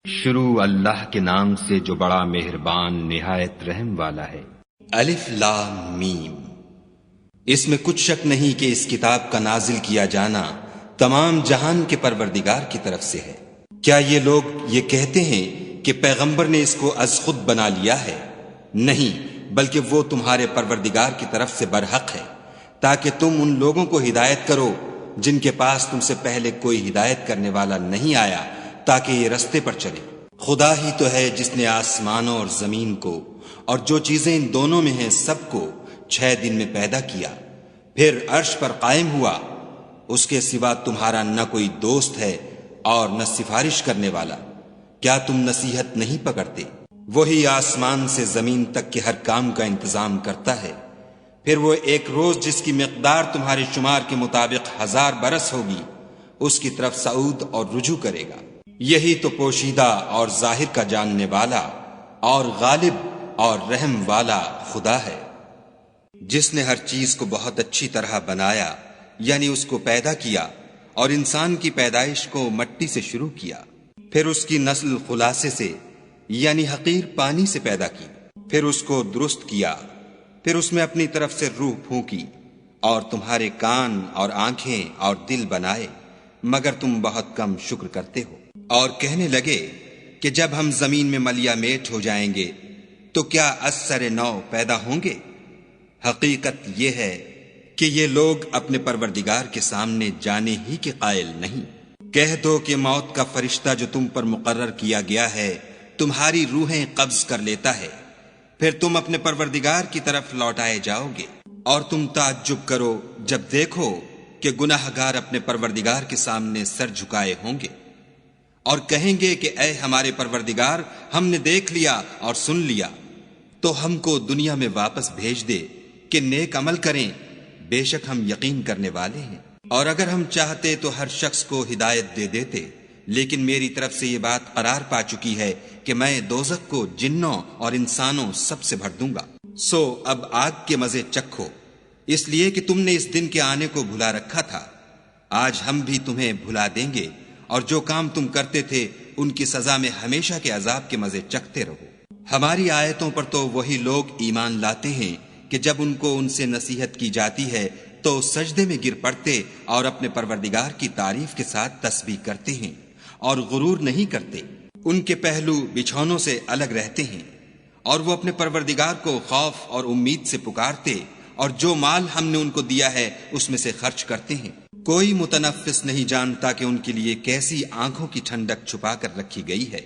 شروع اللہ کے نام سے جو بڑا مہربان نہایت رحم والا ہے۔ الف لام میم۔ اس میں کچھ شک نہیں کہ اس کتاب کا نازل کیا جانا تمام جہان کے پروردگار کی طرف سے ہے۔ کیا یہ لوگ یہ کہتے ہیں کہ پیغمبر نے اس کو از خود بنا لیا ہے؟ نہیں، بلکہ وہ تمہارے پروردگار کی طرف سے برحق ہے، تاکہ تم ان لوگوں کو ہدایت کرو جن کے پاس تم سے پہلے کوئی ہدایت کرنے والا نہیں آیا، تاکہ یہ رستے پر چلے۔ خدا ہی تو ہے جس نے آسمانوں اور زمین کو اور جو چیزیں ان دونوں میں ہیں سب کو 6 دن میں پیدا کیا، پھر عرش پر قائم ہوا۔ اس کے سوا تمہارا نہ کوئی دوست ہے اور نہ سفارش کرنے والا۔ کیا تم نصیحت نہیں پکڑتے؟ وہی آسمان سے زمین تک کے ہر کام کا انتظام کرتا ہے، پھر وہ ایک روز جس کی مقدار تمہارے شمار کے مطابق 1000 برس ہوگی، اس کی طرف صعود اور رجوع کرے گا۔ یہی تو پوشیدہ اور ظاہر کا جاننے والا اور غالب اور رحم والا خدا ہے، جس نے ہر چیز کو بہت اچھی طرح بنایا، یعنی اس کو پیدا کیا، اور انسان کی پیدائش کو مٹی سے شروع کیا، پھر اس کی نسل خلاصے سے یعنی حقیر پانی سے پیدا کی، پھر اس کو درست کیا، پھر اس میں اپنی طرف سے روح پھونکی، اور تمہارے کان اور آنکھیں اور دل بنائے، مگر تم بہت کم شکر کرتے ہو۔ اور کہنے لگے کہ جب ہم زمین میں ملیا میٹ ہو جائیں گے تو کیا از سر نو پیدا ہوں گے؟ حقیقت یہ ہے کہ یہ لوگ اپنے پروردگار کے سامنے جانے ہی کے قائل نہیں۔ کہہ دو کہ موت کا فرشتہ جو تم پر مقرر کیا گیا ہے تمہاری روحیں قبض کر لیتا ہے، پھر تم اپنے پروردگار کی طرف لوٹائے جاؤ گے، اور تم تعجب کرو جب دیکھو کہ گناہ گار اپنے پروردگار کے سامنے سر جھکائے ہوں گے، اور کہیں گے کہ اے ہمارے پروردگار، ہم نے دیکھ لیا اور سن لیا، تو ہم کو دنیا میں واپس بھیج دے کہ نیک عمل کریں، بے شک ہم یقین کرنے والے ہیں۔ اور اگر ہم چاہتے تو ہر شخص کو ہدایت دے دیتے، لیکن میری طرف سے یہ بات قرار پا چکی ہے کہ میں دوزخ کو جنوں اور انسانوں سب سے بھر دوں گا۔ سو اب آگ کے مزے چکھو، اس لیے کہ تم نے اس دن کے آنے کو بھلا رکھا تھا۔ آج ہم بھی تمہیں بھلا دیں گے، اور جو کام تم کرتے تھے ان کی سزا میں ہمیشہ کے عذاب کے مزے چکھتے رہو۔ ہماری آیتوں پر تو وہی لوگ ایمان لاتے ہیں کہ جب ان کو ان سے نصیحت کی جاتی ہے تو سجدے میں گر پڑتے اور اپنے پروردگار کی تعریف کے ساتھ تسبیح کرتے ہیں اور غرور نہیں کرتے۔ ان کے پہلو بچھونوں سے الگ رہتے ہیں، اور وہ اپنے پروردگار کو خوف اور امید سے پکارتے، اور جو مال ہم نے ان کو دیا ہے اس میں سے خرچ کرتے ہیں۔ کوئی متنفس نہیں جانتا کہ ان کے لیے کیسی آنکھوں کی ٹھنڈک چھپا کر رکھی گئی ہے۔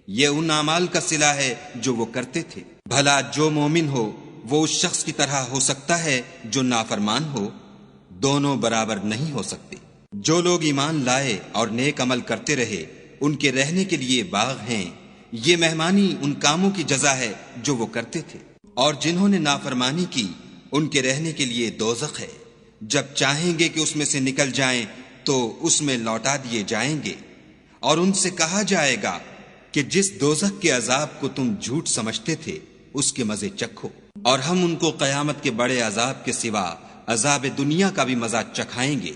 یہ ان اعمال کا صلہ ہے جو وہ کرتے تھے۔ بھلا جو مومن ہو وہ اس شخص کی طرح ہو سکتا ہے جو نافرمان ہو؟ دونوں برابر نہیں ہو سکتے۔ جو لوگ ایمان لائے اور نیک عمل کرتے رہے ان کے رہنے کے لیے باغ ہیں، یہ مہمانی ان کاموں کی جزا ہے جو وہ کرتے تھے۔ اور جنہوں نے نافرمانی کی ان کے رہنے کے لیے دوزخ ہے، جب چاہیں گے کہ اس میں سے نکل جائیں تو اس میں لوٹا دیے جائیں گے، اور ان سے کہا جائے گا کہ جس دوزخ کے عذاب کو تم جھوٹ سمجھتے تھے اس کے مزے چکھو، اور ہم ان کو قیامت کے بڑے عذاب کے سوا عذاب دنیا کا بھی مزہ چکھائیں گے،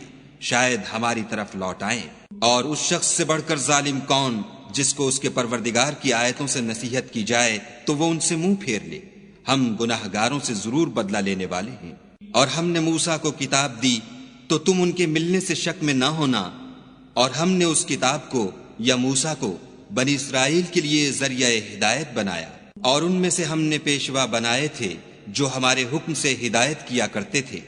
شاید ہماری طرف لوٹائیں۔ اور اس شخص سے بڑھ کر ظالم کون جس کو اس کے پروردگار کی آیتوں سے نصیحت کی جائے تو وہ ان سے منہ پھیر لے۔ ہم گناہ گاروں سے ضرور بدلہ لینے والے ہیں۔ اور ہم نے موسیٰ کو کتاب دی تو تم ان کے ملنے سے شک میں نہ ہونا، اور ہم نے اس کتاب کو یا موسیٰ کو بنی اسرائیل کے لیے ذریعہ ہدایت بنایا، اور ان میں سے ہم نے پیشوا بنائے تھے جو ہمارے حکم سے ہدایت کیا کرتے تھے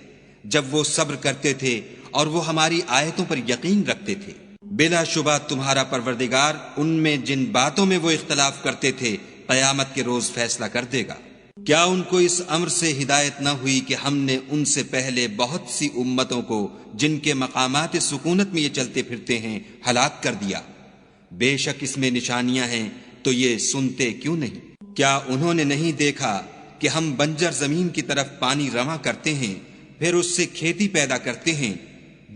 جب وہ صبر کرتے تھے اور وہ ہماری آیتوں پر یقین رکھتے تھے۔ بلا شبہ تمہارا پروردگار ان میں جن باتوں میں وہ اختلاف کرتے تھے قیامت کے روز فیصلہ کر دے گا۔ کیا ان کو اس امر سے ہدایت نہ ہوئی کہ ہم نے ان سے پہلے بہت سی امتوں کو جن کے مقامات سکونت میں یہ چلتے پھرتے ہیں ہلاک کر دیا؟ بے شک اس میں نشانیاں ہیں، تو یہ سنتے کیوں نہیں؟ کیا انہوں نے نہیں دیکھا کہ ہم بنجر زمین کی طرف پانی رواں کرتے ہیں، پھر اس سے کھیتی پیدا کرتے ہیں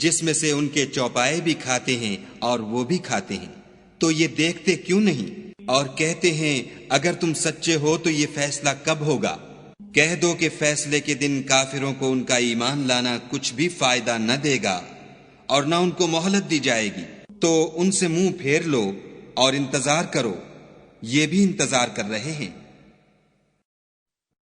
جس میں سے ان کے چوپائے بھی کھاتے ہیں اور وہ بھی کھاتے ہیں، تو یہ دیکھتے کیوں نہیں؟ اور کہتے ہیں اگر تم سچے ہو تو یہ فیصلہ کب ہوگا؟ کہہ دو کہ فیصلے کے دن کافروں کو ان کا ایمان لانا کچھ بھی فائدہ نہ دے گا اور نہ ان کو مہلت دی جائے گی، تو ان سے منہ پھیر لو اور انتظار کرو، یہ بھی انتظار کر رہے ہیں۔